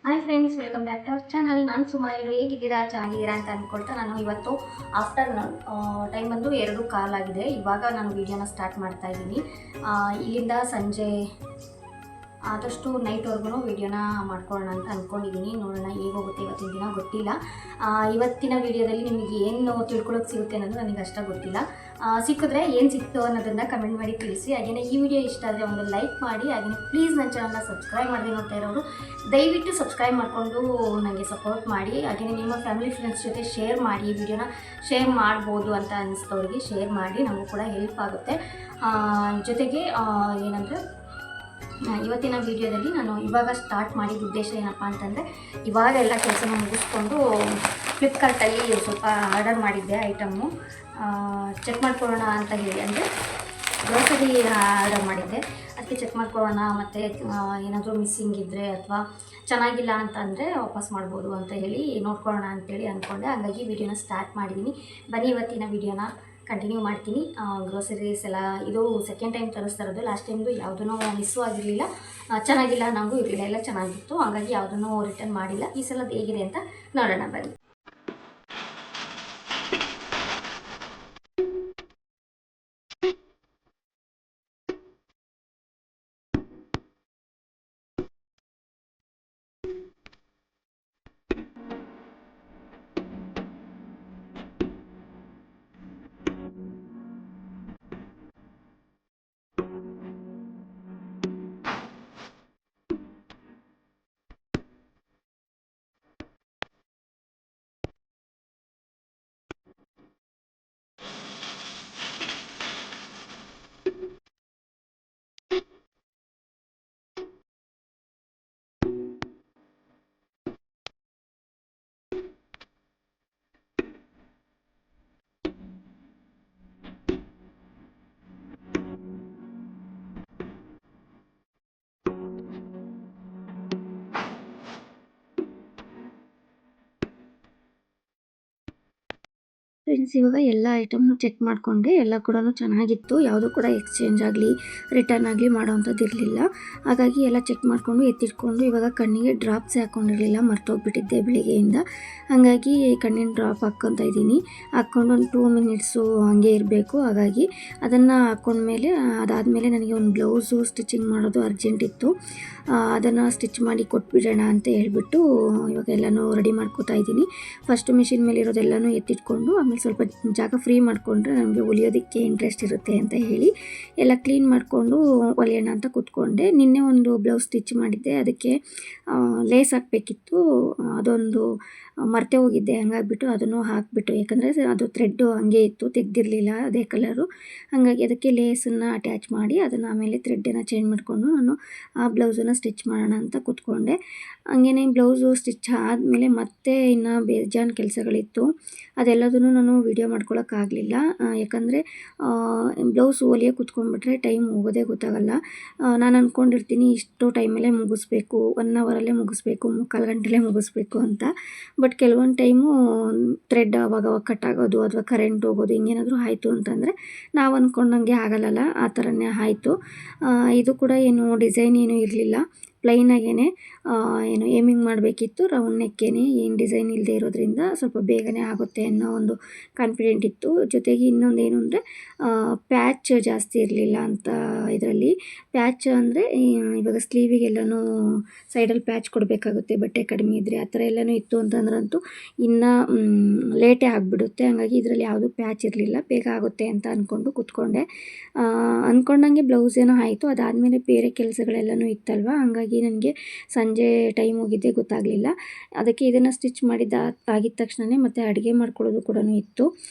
Hi friends, welcome back to our channel. ನಾನು ಸುಮಾರು ಹೇಗಿದ್ದೀರಾ, ಚೆನ್ನಾಗಿದ್ದೀರಾ ಅಂತ ಅಂದ್ಕೊಳ್ತಾ ನಾನು ಇವತ್ತು ಆಫ್ಟರ್ನೂನ್ ಟೈಮ್ ಬಂದು 2:15 ಆಗಿದೆ. ಇವಾಗ ನಾನು ವೀಡಿಯೋನ ಸ್ಟಾರ್ಟ್ ಮಾಡ್ತಾ ಇದ್ದೀನಿ. ಇಲ್ಲಿಂದ ಸಂಜೆ ಆದಷ್ಟು ನೈಟ್ವರೆಗೂ ವೀಡಿಯೋನ ಮಾಡ್ಕೊಳ್ಳೋಣ ಅಂತ ಅಂದ್ಕೊಂಡಿದ್ದೀನಿ. ನೋಡೋಣ ಹೇಗೆ ಹೋಗುತ್ತೆ ಇವತ್ತಿನ ದಿನ ಗೊತ್ತಿಲ್ಲ. ಇವತ್ತಿನ ವೀಡಿಯೋದಲ್ಲಿ ನಿಮಗೆ ಏನು ತಿಳ್ಕೊಳ್ಳೋಕೆ ಸಿಗುತ್ತೆ ಅನ್ನೋದು ನನಗೆ ಅಷ್ಟಾಗಿ ಗೊತ್ತಿಲ್ಲ. ಸಿಕ್ಕಿದ್ರೆ ಏನು ಸಿಕ್ತು ಅನ್ನೋದನ್ನು ಕಮೆಂಟ್ ಮಾಡಿ ತಿಳಿಸಿ. ಹಾಗೆಯೇ ಈ ವಿಡಿಯೋ ಇಷ್ಟ ಆದರೆ ಒಂದು ಲೈಕ್ ಮಾಡಿ. ಹಾಗೆಯೇ ಪ್ಲೀಸ್ ನನ್ನ ಚಾನಲ್ನ ಸಬ್ಸ್ಕ್ರೈಬ್ ಮಾಡದೆ ನೋಡ್ತಾ ಇರೋರು ದಯವಿಟ್ಟು ಸಬ್ಸ್ಕ್ರೈಬ್ ಮಾಡಿಕೊಂಡು ನನಗೆ ಸಪೋರ್ಟ್ ಮಾಡಿ. ಹಾಗೆಯೇ ನಿಮ್ಮ ಫ್ಯಾಮಿಲಿ ಫ್ರೆಂಡ್ಸ್ ಜೊತೆ ಶೇರ್ ಮಾಡಿ. ಈ ವಿಡಿಯೋನ ಶೇರ್ ಮಾಡ್ಬೋದು ಅಂತ ಅನ್ನಿಸ್ತವ್ರಿಗೆ ಶೇರ್ ಮಾಡಿ, ನಮಗೂ ಕೂಡ ಹೆಲ್ಪ್ ಆಗುತ್ತೆ. ಜೊತೆಗೆ ಏನಂದರೆ ಇವತ್ತಿನ ವೀಡಿಯೋದಲ್ಲಿ ನಾನು ಇವಾಗ ಸ್ಟಾರ್ಟ್ ಮಾಡಿದ ಉದ್ದೇಶ ಏನಪ್ಪ ಅಂತಂದರೆ, ಇವಾಗ ಎಲ್ಲ ಕೆಲಸನ ಮುಗಿಸ್ಕೊಂಡು ಫ್ಲಿಪ್ಕಾರ್ಟಲ್ಲಿ ಸ್ವಲ್ಪ ಆರ್ಡರ್ ಮಾಡಿದ್ದೆ ಐಟಮ್ಮು. ಚೆಕ್ ಮಾಡ್ಕೊಳ್ಳೋಣ ಅಂತ ಹೇಳಿ, ಅಂದರೆ ಗ್ರೋಸರಿ ಆರ್ಡರ್ ಮಾಡಿದ್ದೆ. ಅದಕ್ಕೆ ಚೆಕ್ ಮಾಡ್ಕೊಳ್ಳೋಣ, ಮತ್ತು ಏನಾದರೂ ಮಿಸ್ಸಿಂಗ್ ಇದ್ದರೆ ಅಥವಾ ಚೆನ್ನಾಗಿಲ್ಲ ಅಂತ ಅಂದರೆ ವಾಪಸ್ ಮಾಡ್ಬೋದು ಅಂತ ಹೇಳಿ ನೋಡ್ಕೊಳ್ಳೋಣ ಅಂತೇಳಿ ಅಂದ್ಕೊಂಡೆ. ಹಾಗಾಗಿ ವೀಡಿಯೋನ ಸ್ಟಾರ್ಟ್ ಮಾಡಿದ್ದೀನಿ. ಬನ್ನಿ ಇವತ್ತಿನ ವೀಡಿಯೋನ ಕಂಟಿನ್ಯೂ ಮಾಡ್ತೀನಿ. ಗ್ರೋಸರೀಸ್ ಎಲ್ಲ ಇದು ಸೆಕೆಂಡ್ ಟೈಮ್ ತರಿಸ್ತಾ ಇರೋದು. ಲಾಸ್ಟ್ ಟೈಮ್ದು ಯಾವುದೂ ಮಿಸ್ಸು ಆಗಿರಲಿಲ್ಲ, ಚೆನ್ನಾಗಿಲ್ಲ ಅನ್ನೋಂಗೂ ಇರಲಿಲ್ಲ, ಎಲ್ಲ ಚೆನ್ನಾಗಿತ್ತು. ಹಾಗಾಗಿ ಯಾವುದೂ ರಿಟರ್ನ್ ಮಾಡಿಲ್ಲ. ಈ ಸಲದ್ದು ಹೇಗಿದೆ ಅಂತ ನೋಡೋಣ ಬನ್ನಿ. ಫ್ರೆಂಡ್ಸ್, ಇವಾಗ ಎಲ್ಲ ಐಟಮ್ನು ಚೆಕ್ ಮಾಡಿಕೊಂಡೆ. ಎಲ್ಲ ಕೂಡ ಚೆನ್ನಾಗಿತ್ತು. ಯಾವುದೂ ಕೂಡ ಎಕ್ಸ್ಚೇಂಜ್ ಆಗಲಿ ರಿಟರ್ನ್ ಆಗಲಿ ಮಾಡೋವಂಥದ್ದು ಇರಲಿಲ್ಲ. ಹಾಗಾಗಿ ಎಲ್ಲ ಚೆಕ್ ಮಾಡಿಕೊಂಡು ಎತ್ತಿಟ್ಕೊಂಡು, ಇವಾಗ ಕಣ್ಣಿಗೆ ಡ್ರಾಪ್ಸೇ ಹಾಕ್ಕೊಂಡಿರಲಿಲ್ಲ, ಮರ್ತೋಗ್ಬಿಟ್ಟಿದ್ದೆ ಬೆಳಿಗ್ಗೆಯಿಂದ. ಹಾಗಾಗಿ ಕಣ್ಣಿನ ಡ್ರಾಪ್ ಹಾಕ್ಕೊತಾ ಇದ್ದೀನಿ. ಹಾಕ್ಕೊಂಡು ಒಂದು 2 ಮಿನಿಟ್ಸು ಹಾಗೆ ಇರಬೇಕು. ಹಾಗಾಗಿ ಅದನ್ನು ಹಾಕ್ಕೊಂಡ್ಮೇಲೆ ಅದಾದಮೇಲೆ ನನಗೆ ಒಂದು ಬ್ಲೌಸು ಸ್ಟಿಚಿಂಗ್ ಮಾಡೋದು ಅರ್ಜೆಂಟ್ ಇತ್ತು. ಅದನ್ನು ಸ್ಟಿಚ್ ಮಾಡಿ ಕೊಟ್ಬಿಡೋಣ ಅಂತ ಹೇಳ್ಬಿಟ್ಟು ಇವಾಗ ಎಲ್ಲನೂ ರೆಡಿ ಮಾಡ್ಕೋತಾ ಇದ್ದೀನಿ. ಫಸ್ಟು ಮಿಷಿನ್ ಮೇಲೆ ಇರೋದೆಲ್ಲನೂ ಎತ್ತಿಟ್ಕೊಂಡು ಆಮೇಲೆ ಸ್ವಲ್ಪ ಜಾಗ ಫ್ರೀ ಮಾಡಿಕೊಂಡ್ರೆ ನಮಗೆ ಹೊಲಿಯೋದಕ್ಕೆ ಇಂಟ್ರೆಸ್ಟ್ ಇರುತ್ತೆ ಅಂತ ಹೇಳಿ ಎಲ್ಲ ಕ್ಲೀನ್ ಮಾಡಿಕೊಂಡು ಹೊಲಿಯೋಣ ಅಂತ ಕೂತ್ಕೊಂಡೆ. ನಿನ್ನೆ ಒಂದು ಬ್ಲೌಸ್ ಸ್ಟಿಚ್ ಮಾಡಿದ್ದೆ, ಅದಕ್ಕೆ ಲೇಸ್ ಹಾಕಬೇಕಿತ್ತು. ಅದೊಂದು ಮರ್ತೆ ಹೋಗಿದ್ದೆ. ಹಂಗಾಗ್ಬಿಟ್ಟು ಅದನ್ನು ಹಾಕಿಬಿಟ್ಟು, ಯಾಕಂದರೆ ಅದು ಥ್ರೆಡ್ಡು ಹಂಗೆ ಇತ್ತು, ತೆಗ್ದಿರಲಿಲ್ಲ ಅದೇ ಕಲರು. ಹಾಗಾಗಿ ಅದಕ್ಕೆ ಲೇಸನ್ನು ಅಟ್ಯಾಚ್ ಮಾಡಿ ಅದನ್ನು ಆಮೇಲೆ ಥ್ರೆಡ್ಡನ್ನು ಚೇಂಜ್ ಮಾಡಿಕೊಂಡು ನಾನು ಆ ಬ್ಲೌಸನ್ನು ಸ್ಟಿಚ್ ಮಾಡೋಣ ಅಂತ ಕೂತ್ಕೊಂಡೆ. ಹಂಗೇ ಬ್ಲೌಸು ಸ್ಟಿಚ್ ಆದಮೇಲೆ ಮತ್ತೆ ಇನ್ನು ಬೇಜಾನ್ ಕೆಲಸಗಳಿತ್ತು. ಅದೆಲ್ಲದನ್ನು ನಾನು ವೀಡಿಯೋ ಮಾಡ್ಕೊಳ್ಳೋಕ್ಕಾಗಲಿಲ್ಲ. ಯಾಕಂದರೆ ಬ್ಲೌಸ್ ಹೊಲಿಯೋಕೆ ಕೂತ್ಕೊಂಡ್ಬಿಟ್ರೆ ಟೈಮ್ ಹೋಗೋದೇ ಗೊತ್ತಾಗಲ್ಲ. ನಾನು ಅಂದ್ಕೊಂಡಿರ್ತೀನಿ ಇಷ್ಟು ಟೈಮಲ್ಲೇ ಮುಗಿಸ್ಬೇಕು, 1 ಅವರಲ್ಲೇ ಮುಗಿಸ್ಬೇಕು, 3/4 ಗಂಟೆಲೇ ಮುಗಿಸ್ಬೇಕು ಅಂತ. ಬಟ್ ಕೆಲವೊಂದು ಟೈಮು ಥ್ರೆಡ್ ಆವಾಗ ಕಟ್ ಆಗೋದು ಅಥವಾ ಕರೆಂಟ್ ಹೋಗೋದು ಹಿಂಗೇನಾದರೂ ಆಯಿತು ಅಂತಂದರೆ ನಾವು ಅಂದ್ಕೊಂಡಂಗೆ ಆಗಲ್ಲಲ್ಲ, ಆ ಥರನೇ ಆಯಿತು. ಇದು ಕೂಡ ಏನು ಡಿಸೈನ್ ಏನೂ ಇರಲಿಲ್ಲ, ಪ್ಲೈನಾಗೇ ಏನು ಏಮಿಂಗ್ ಮಾಡಬೇಕಿತ್ತು, ರೌಂಡ್ ನೆಕ್ಕೇನೆ, ಏನು ಡಿಸೈನ್ ಇಲ್ಲದೆ ಇರೋದ್ರಿಂದ ಸ್ವಲ್ಪ ಬೇಗನೆ ಆಗುತ್ತೆ ಅನ್ನೋ ಒಂದು ಕಾನ್ಫಿಡೆಂಟ್ ಇತ್ತು. ಜೊತೆಗೆ ಇನ್ನೊಂದು ಏನು ಅಂದರೆ ಪ್ಯಾಚ್ ಜಾಸ್ತಿ ಇರಲಿಲ್ಲ ಅಂತ ಇದರಲ್ಲಿ. ಪ್ಯಾಚ್ ಅಂದರೆ ಇವಾಗ ಸ್ಲೀವಿಗೆಲ್ಲನೂ ಸೈಡಲ್ಲಿ ಪ್ಯಾಚ್ ಕೊಡಬೇಕಾಗುತ್ತೆ ಬಟ್ಟೆ ಕಡಿಮೆ ಇದ್ದರೆ. ಆ ಥರ ಎಲ್ಲನೂ ಇತ್ತು ಅಂತಂದ್ರಂತೂ ಇನ್ನೂ ಲೇಟೇ ಆಗಿಬಿಡುತ್ತೆ. ಹಾಗಾಗಿ ಇದರಲ್ಲಿ ಯಾವುದೂ ಪ್ಯಾಚ್ ಇರಲಿಲ್ಲ, ಬೇಗ ಆಗುತ್ತೆ ಅಂತ ಅಂದ್ಕೊಂಡು ಕೂತ್ಕೊಂಡೆ. ಅಂದ್ಕೊಂಡಂಗೆ ಬ್ಲೌಸ್ ಏನೋ ಆಯಿತು. ಅದಾದಮೇಲೆ ಬೇರೆ ಕೆಲಸಗಳೆಲ್ಲನೂ ಇತ್ತಲ್ವ, ಹಾಗಾಗಿ ನನಗೆ ಸಂಜೆ ಟೈಮ್ ಹೋಗಿದ್ದೆ ಗೊತ್ತಾಗಲಿಲ್ಲ. ಅದಕ್ಕೆ ಇದನ್ನು ಸ್ಟಿಚ್ ಆಗಿದ ತಕ್ಷಣವೇ ಮತ್ತು ಅಡುಗೆ ಮಾಡ್ಕೊಳ್ಳೋದು ಕೂಡ ಇತ್ತು.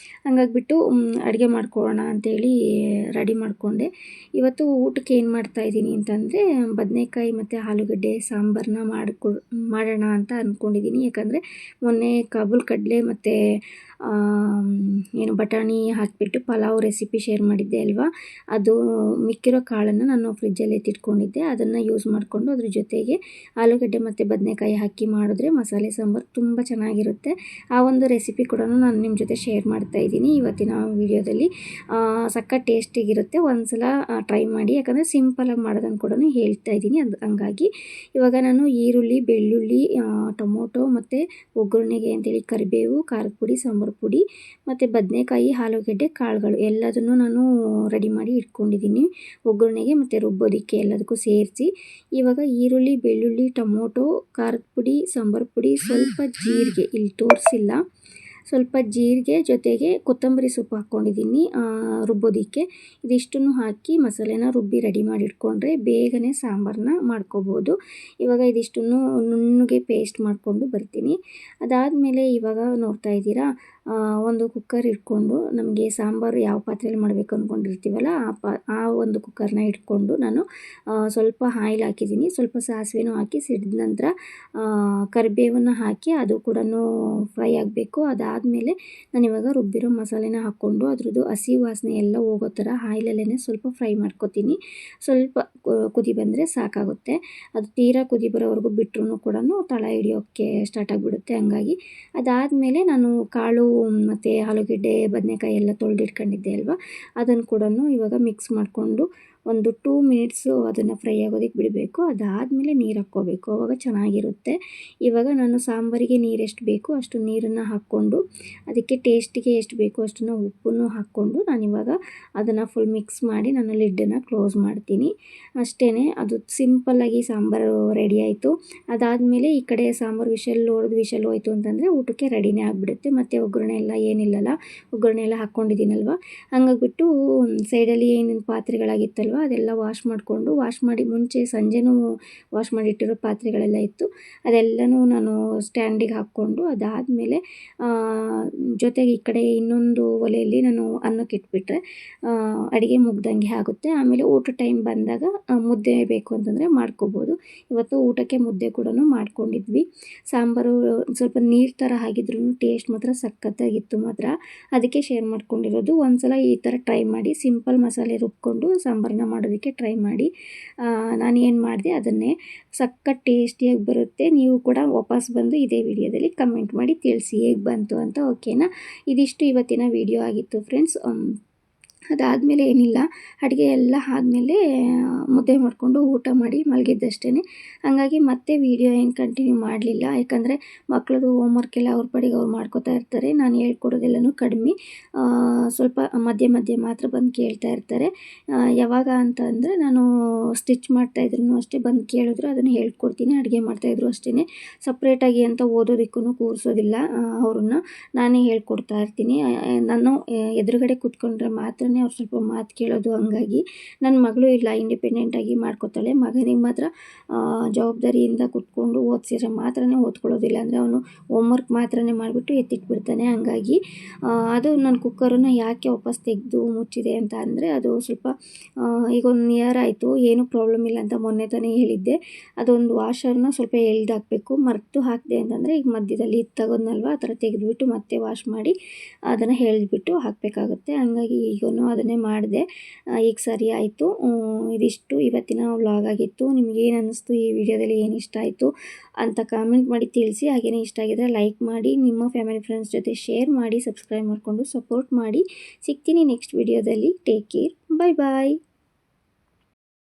ಹಂಗಾಗ್ಬಿಟ್ಟು ಅಡುಗೆ ಮಾಡ್ಕೊಳ್ಳೋಣ ಅಂತೇಳಿ ರೆಡಿ ಮಾಡಿಕೊಂಡೆ. ಇವತ್ತು ಊಟಕ್ಕೆ ಏನು ಮಾಡ್ತಾಯಿದ್ದೀನಿ ಅಂತಂದರೆ, ಬದನೆಕಾಯಿ ಮತ್ತು ಆಲೂಗಡ್ಡೆ ಸಾಂಬಾರನ್ನ ಮಾಡೋಣ ಅಂತ ಅಂದ್ಕೊಂಡಿದ್ದೀನಿ. ಯಾಕಂದರೆ ಮೊನ್ನೆ ಕಾಬೂಲ್ ಕಡಲೆ ಮತ್ತು ಏನು ಬಟಾಣಿ ಹಾಕಿಬಿಟ್ಟು ಪಲಾವ್ ರೆಸಿಪಿ ಶೇರ್ ಮಾಡಿದ್ದೆ ಅಲ್ವಾ, ಅದು ಮಿಕ್ಕಿರೋ ಕಾಳನ್ನು ನಾನು ಫ್ರಿಜ್ಜಲ್ಲಿ ಎತ್ತಿಟ್ಕೊಂಡಿದ್ದೆ. ಅದನ್ನು ಯೂಸ್ ಮಾಡಿಕೊಂಡು ಅದ್ರ ಜೊತೆಗೆ ಆಲೂಗಡ್ಡೆ ಮತ್ತು ಬದನೆಕಾಯಿ ಹಾಕಿ ಮಾಡಿದ್ರೆ ಮಸಾಲೆ ಸಾಂಬಾರು ತುಂಬ ಚೆನ್ನಾಗಿರುತ್ತೆ. ಆ ಒಂದು ರೆಸಿಪಿ ಕೂಡ ನಾನು ನಿಮ್ಮ ಜೊತೆ ಶೇರ್ ಮಾಡ್ತಾಯಿದ್ದೀನಿ ಇವತ್ತಿನ ವಿಡಿಯೋದಲ್ಲಿ. ಸಖತ್ ಟೇಸ್ಟಿಗಿರುತ್ತೆ, ಒಂದ್ಸಲ ಟ್ರೈ ಮಾಡಿ. ಯಾಕಂದರೆ ಸಿಂಪಲಾಗಿ ಮಾಡೋದನ್ನು ಕೂಡ ಹೇಳ್ತಾ ಇದ್ದೀನಿ. ಹಂಗಾಗಿ ಇವಾಗ ನಾನು ಈರುಳ್ಳಿ, ಬೆಳ್ಳುಳ್ಳಿ, ಟೊಮೊಟೊ ಮತ್ತು ಒಗ್ಗರಣೆಗೆ ಅಂತೇಳಿ ಕರಿಬೇವು, ಖಾರದ ಪುಡಿ, ಸಾಂಬಾರು ಪುಡಿ ಮತ್ತು ಬದನೆಕಾಯಿ, ಆಲೂಗಡ್ಡೆ, ಕಾಳುಗಳು ಎಲ್ಲದನ್ನು ನಾನು ರೆಡಿ ಮಾಡಿ ಇಟ್ಕೊಂಡಿದ್ದೀನಿ ಒಗ್ಗರಣೆಗೆ ಮತ್ತು ರುಬ್ಬೋದಕ್ಕೆ ಎಲ್ಲದಕ್ಕೂ ಸೇರಿಸಿ. ಇವಾಗ ಈರುಳ್ಳಿ, ಬೆಳ್ಳುಳ್ಳಿ, ಟೊಮೊಟೊ, ಖಾರದ ಪುಡಿ, ಸಾಂಬಾರು ಪುಡಿ, ಸ್ವಲ್ಪ ಜೀರಿಗೆ, ಇಲ್ಲಿ ತೋರಿಸಿಲ್ಲ, ಸ್ವಲ್ಪ ಜೀರಿಗೆ ಜೊತೆಗೆ ಕೊತ್ತಂಬರಿ ಸೊಪ್ಪು ಹಾಕ್ಕೊಂಡಿದ್ದೀನಿ ರುಬ್ಬೋದಕ್ಕೆ. ಇದಿಷ್ಟನ್ನು ಹಾಕಿ ಮಸಾಲೆನ ರುಬ್ಬಿ ರೆಡಿ ಮಾಡಿ ಇಟ್ಕೊಂಡ್ರೆ ಬೇಗನೆ ಸಾಂಬಾರನ್ನ ಮಾಡ್ಕೋಬೋದು. ಇವಾಗ ಇದಿಷ್ಟನ್ನು ನುಣ್ಣಗೆ ಪೇಸ್ಟ್ ಮಾಡಿಕೊಂಡು ಬರ್ತೀನಿ. ಅದಾದಮೇಲೆ ಇವಾಗ ನೋಡ್ತಾ ಇದ್ದೀರಾ, ಒಂದು ಕುಕ್ಕರ್ ಇಟ್ಕೊಂಡು ನಮಗೆ ಸಾಂಬಾರು ಯಾವ ಪಾತ್ರೆಯಲ್ಲಿ ಮಾಡಬೇಕು ಅಂದ್ಕೊಂಡಿರ್ತೀವಲ್ಲ ಆ ಒಂದು ಕುಕ್ಕರ್ನ ಇಟ್ಕೊಂಡು ನಾನು ಸ್ವಲ್ಪ ಆಯಿಲ್ ಹಾಕಿದ್ದೀನಿ, ಸ್ವಲ್ಪ ಸಾಸಿವೆನೂ ಹಾಕಿ ಸಿಡಿದ ನಂತರ ಕರಿಬೇವನ್ನು ಹಾಕಿ ಅದು ಕೂಡ ಫ್ರೈ ಆಗಬೇಕು. ಅದಾದಮೇಲೆ ನಾನಿವಾಗ ರುಬ್ಬಿರೋ ಮಸಾಲೆನ ಹಾಕ್ಕೊಂಡು ಅದ್ರದ್ದು ಹಸಿ ವಾಸನೆ ಎಲ್ಲ ಹೋಗೋ ಥರ ಆಯಿಲಲ್ಲೇ ಸ್ವಲ್ಪ ಫ್ರೈ ಮಾಡ್ಕೊತೀನಿ. ಸ್ವಲ್ಪ ಕುದಿ ಬಂದರೆ ಸಾಕಾಗುತ್ತೆ. ಅದು ತೀರಾ ಕುದಿ ಬರೋವರೆಗೂ ಬಿಟ್ಟರು ಕೂಡ ತಳ ಹಿಡಿಯೋಕ್ಕೆ ಸ್ಟಾರ್ಟ್ ಆಗಿಬಿಡುತ್ತೆ. ಹಂಗಾಗಿ ಅದಾದಮೇಲೆ ನಾನು ಕಾಳು ಮತ್ತು ಆಲೂಗಡ್ಡೆ, ಬದನೆಕಾಯಿ ಎಲ್ಲ ತೊಳೆದಿಟ್ಕೊಂಡಿದ್ದೆ ಅಲ್ವಾ, ಅದನ್ನು ಕೂಡ ಇವಾಗ ಮಿಕ್ಸ್ ಮಾಡಿಕೊಂಡು ಒಂದು 2 ಮಿನಿಟ್ಸು ಅದನ್ನು ಫ್ರೈ ಆಗೋದಕ್ಕೆ ಬಿಡಬೇಕು. ಅದಾದಮೇಲೆ ನೀರು ಹಾಕ್ಕೋಬೇಕು, ಆವಾಗ ಚೆನ್ನಾಗಿರುತ್ತೆ. ಇವಾಗ ನಾನು ಸಾಂಬಾರಿಗೆ ನೀರು ಎಷ್ಟು ಬೇಕು ಅಷ್ಟು ನೀರನ್ನು ಹಾಕ್ಕೊಂಡು ಅದಕ್ಕೆ ಟೇಸ್ಟಿಗೆ ಎಷ್ಟು ಬೇಕೋ ಅಷ್ಟನ್ನು ಉಪ್ಪನ್ನು ಹಾಕ್ಕೊಂಡು ನಾನಿವಾಗ ಅದನ್ನು ಫುಲ್ ಮಿಕ್ಸ್ ಮಾಡಿ ನಾನು ಲಿಡ್ಡನ್ನು ಕ್ಲೋಸ್ ಮಾಡ್ತೀನಿ. ಅಷ್ಟೇ, ಅದು ಸಿಂಪಲ್ಲಾಗಿ ಸಾಂಬಾರು ರೆಡಿ ಆಯಿತು. ಅದಾದಮೇಲೆ ಈ ಕಡೆ ಸಾಂಬಾರು ವಿಷಲ್ ಹೋಯಿತು ಅಂತಂದರೆ ಊಟಕ್ಕೆ ರೆಡಿನೇ ಆಗಿಬಿಡುತ್ತೆ. ಮತ್ತು ಒಗ್ಗರಣೆ ಎಲ್ಲ ಏನಿಲ್ಲಲ್ಲ, ಒಗ್ಗರಣೆ ಎಲ್ಲ ಹಾಕ್ಕೊಂಡಿದ್ದೀನಲ್ವ, ಹಂಗಾಗ್ಬಿಟ್ಟು ಸೈಡಲ್ಲಿ ಏನೇನು ಪಾತ್ರೆಗಳಾಗಿತ್ತಲ್ವ ಅದೆಲ್ಲ ವಾಶ್ ಮಾಡಿ ಮುಂಚೆ ಸಂಜೆನೂ ವಾಶ್ ಮಾಡಿಟ್ಟಿರೋ ಪಾತ್ರೆಗಳೆಲ್ಲ ಇತ್ತು, ಅದೆಲ್ಲನೂ ನಾನು ಸ್ಟ್ಯಾಂಡಿಗೆ ಹಾಕ್ಕೊಂಡು ಅದಾದಮೇಲೆ ಜೊತೆಗೆ ಈ ಕಡೆ ಇನ್ನೊಂದು ಒಲೆಯಲ್ಲಿ ನಾನು ಅನ್ನಕ್ಕೆ ಇಟ್ಬಿಟ್ರೆ ಅಡುಗೆ ಮುಗ್ದಂಗೆ ಆಗುತ್ತೆ. ಆಮೇಲೆ ಊಟ ಟೈಮ್ ಬಂದಾಗ ಮುದ್ದೆ ಬೇಕು ಅಂತಂದರೆ ಮಾಡ್ಕೋಬೋದು. ಇವತ್ತು ಊಟಕ್ಕೆ ಮುದ್ದೆ ಕೂಡ ಮಾಡ್ಕೊಂಡಿದ್ವಿ. ಸಾಂಬಾರು ಸ್ವಲ್ಪ ನೀರು ಥರ ಆಗಿದ್ರೂ ಟೇಸ್ಟ್ ಮಾತ್ರ ಸಖತ್ತಾಗಿತ್ತು ಮಾತ್ರ, ಅದಕ್ಕೆ ಶೇರ್ ಮಾಡ್ಕೊಂಡಿರೋದು. ಒಂದ್ಸಲ ಈ ಥರ ಟ್ರೈ ಮಾಡಿ, ಸಿಂಪಲ್ ಮಸಾಲೆ ರುಬ್ಕೊಂಡು ಸಾಂಬಾರನ್ನ ಮಾಡೋದಕ್ಕೆ ಟ್ರೈ ಮಾಡಿ. ನಾನು ಏನು ಮಾಡಿದೆ ಅದನ್ನೇ, ಸಖತ್ ಟೇಸ್ಟಿಯಾಗಿ ಬರುತ್ತೆ. ನೀವು ಕೂಡ ವಾಪಸ್ ಬಂದು ಇದೇ ವಿಡಿಯೋದಲ್ಲಿ ಕಮೆಂಟ್ ಮಾಡಿ ತಿಳಿಸಿ ಹೇಗೆ ಬಂತು ಅಂತ, ಓಕೆನಾ? ಇದಿಷ್ಟು ಇವತ್ತಿನ ವಿಡಿಯೋ ಆಗಿತ್ತು ಫ್ರೆಂಡ್ಸ್. ಅದಾದಮೇಲೆ ಏನಿಲ್ಲ, ಅಡುಗೆ ಎಲ್ಲ ಆದಮೇಲೆ ಮುದ್ದೆ ಮಾಡಿಕೊಂಡು ಊಟ ಮಾಡಿ ಮಲಗಿದ್ದಷ್ಟೇ. ಹಾಗಾಗಿ ಮತ್ತೆ ವೀಡಿಯೋ ಏನು ಕಂಟಿನ್ಯೂ ಮಾಡಲಿಲ್ಲ, ಯಾಕಂದರೆ ಮಕ್ಕಳದು ಹೋಮ್ವರ್ಕೆಲ್ಲ ಅವ್ರ ಪಾಡಿಗೆ ಅವ್ರು ಮಾಡ್ಕೋತಾ ಇರ್ತಾರೆ. ನಾನು ಹೇಳ್ಕೊಡೋದೆಲ್ಲನೂ ಕಡಿಮೆ, ಸ್ವಲ್ಪ ಮಧ್ಯೆ ಮಧ್ಯೆ ಮಾತ್ರ ಬಂದು ಕೇಳ್ತಾ ಇರ್ತಾರೆ. ಯಾವಾಗ ಅಂತ ಅಂದರೆ ನಾನು ಸ್ಟಿಚ್ ಮಾಡ್ತಾಯಿದ್ರು ಅಷ್ಟೇ ಬಂದು ಕೇಳಿದ್ರು ಅದನ್ನು ಹೇಳ್ಕೊಡ್ತೀನಿ. ಅಡುಗೆ ಮಾಡ್ತಾಯಿದ್ರು ಅಷ್ಟೇ, ಸಪ್ರೇಟಾಗಿ ಅಂತ ಓದೋದಕ್ಕೂ ಕೂರಿಸೋದಿಲ್ಲ ಅವ್ರನ್ನ, ನಾನೇ ಹೇಳ್ಕೊಡ್ತಾ ಇರ್ತೀನಿ. ನಾನು ಎದುರುಗಡೆ ಕೂತ್ಕೊಂಡ್ರೆ ಮಾತ್ರ ಅವ್ರು ಸ್ವಲ್ಪ ಮಾತು ಕೇಳೋದು. ಹಂಗಾಗಿ ನನ್ನ ಮಗಳು ಇಲ್ಲ, ಇಂಡಿಪೆಂಡೆಂಟಾಗಿ ಮಾಡ್ಕೋತಾಳೆ. ಮಗನಿಗೆ ಮಾತ್ರ ಜವಾಬ್ದಾರಿಯಿಂದ ಕೂತ್ಕೊಂಡು ಓದಿಸಿದ್ರೆ ಮಾತ್ರ ಓದ್ಕೊಳ್ಳೋದಿಲ್ಲ, ಅಂದರೆ ಅವನು ಹೋಮ್ವರ್ಕ್ ಮಾತ್ರ ಮಾಡಿಬಿಟ್ಟು ಎತ್ತಿಟ್ಬಿಡ್ತಾನೆ. ಹಂಗಾಗಿ ಅದು ನನ್ನ ಕುಕ್ಕರನ್ನು ಯಾಕೆ ವಾಪಸ್ ತೆಗೆದು ಮುಚ್ಚಿದೆ ಅಂತ ಅಂದರೆ, ಅದು ಸ್ವಲ್ಪ ಈಗ 1 ಇಯರ್ ಆಯಿತು, ಏನೂ ಪ್ರಾಬ್ಲಮ್ ಇಲ್ಲ ಅಂತ ಮೊನ್ನೆ ತಾನೇ ಹೇಳಿದ್ದೆ. ಅದೊಂದು ವಾಷರ್ನ ಸ್ವಲ್ಪ ಎಳ್ದಾಕಬೇಕು, ಮರೆತು ಹಾಕಿದೆ ಅಂತಂದರೆ ಈಗ ಮಧ್ಯದಲ್ಲಿ ತಗೋದ್ನಲ್ವ ಆ ಥರ ತೆಗೆದುಬಿಟ್ಟು ಮತ್ತೆ ವಾಶ್ ಮಾಡಿ ಅದನ್ನು ಎಳೆದ್ಬಿಟ್ಟು ಹಾಕಬೇಕಾಗುತ್ತೆ. ಹಂಗಾಗಿ ಈಗೂ ಅದನ್ನೇ ಮಾಡಿದೆ, ಈಗ ಸರಿ ಆಯಿತು. ಇದಿಷ್ಟು ಇವತ್ತಿನ ವ್ಲಾಗ್ ಆಗಿತ್ತು. ನಿಮಗೇನು ಅನ್ನಿಸ್ತು, ಈ ವಿಡಿಯೋದಲ್ಲಿ ಏನು ಇಷ್ಟ ಆಯಿತು ಅಂತ ಕಾಮೆಂಟ್ ಮಾಡಿ ತಿಳಿಸಿ. ಹಾಗೆಯೇ ಇಷ್ಟ ಆಗಿದರೆ ಲೈಕ್ ಮಾಡಿ, ನಿಮ್ಮ ಫ್ಯಾಮಿಲಿ ಫ್ರೆಂಡ್ಸ್ ಜೊತೆ ಶೇರ್ ಮಾಡಿ, ಸಬ್ಸ್ಕ್ರೈಬ್ ಮಾಡಿಕೊಂಡು ಸಪೋರ್ಟ್ ಮಾಡಿ. ಸಿಗ್ತೀನಿ ನೆಕ್ಸ್ಟ್ ವಿಡಿಯೋದಲ್ಲಿ. ಟೇಕ್ ಕೇರ್, ಬಾಯ್ ಬಾಯ್.